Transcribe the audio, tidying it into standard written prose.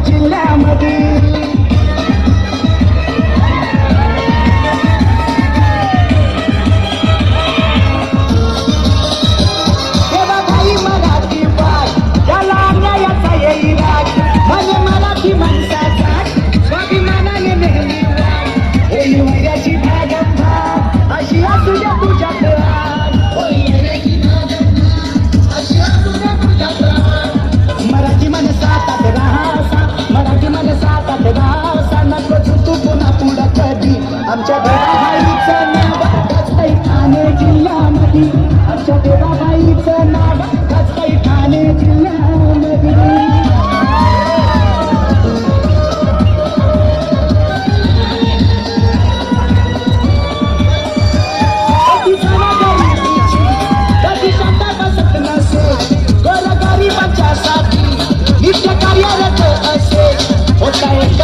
जिल्ह्यामध्ये देवाबाई मराठी बाई याला अन्यायाचा येई राग म्हणजे मराठी माणसाचा स्वाभिमानाने नेहमी वाग होई वैराची भागभाग अशी असू द्या तुझ्यात राग होई वैराची भागभाग अशी असू द्या तुझ्यात राग मराठी माणसात राहा मराठी माणसात राहा नको तू पुन्हा पुढं कधी आमच्या देवाबाईचं नाव कसं ठाणे जिल्ह्यामध्ये आमच्या देवाबाईचं नाव कसं ठाणे जिल्ह्यामध्ये नित्य कार्यरत असे होता एक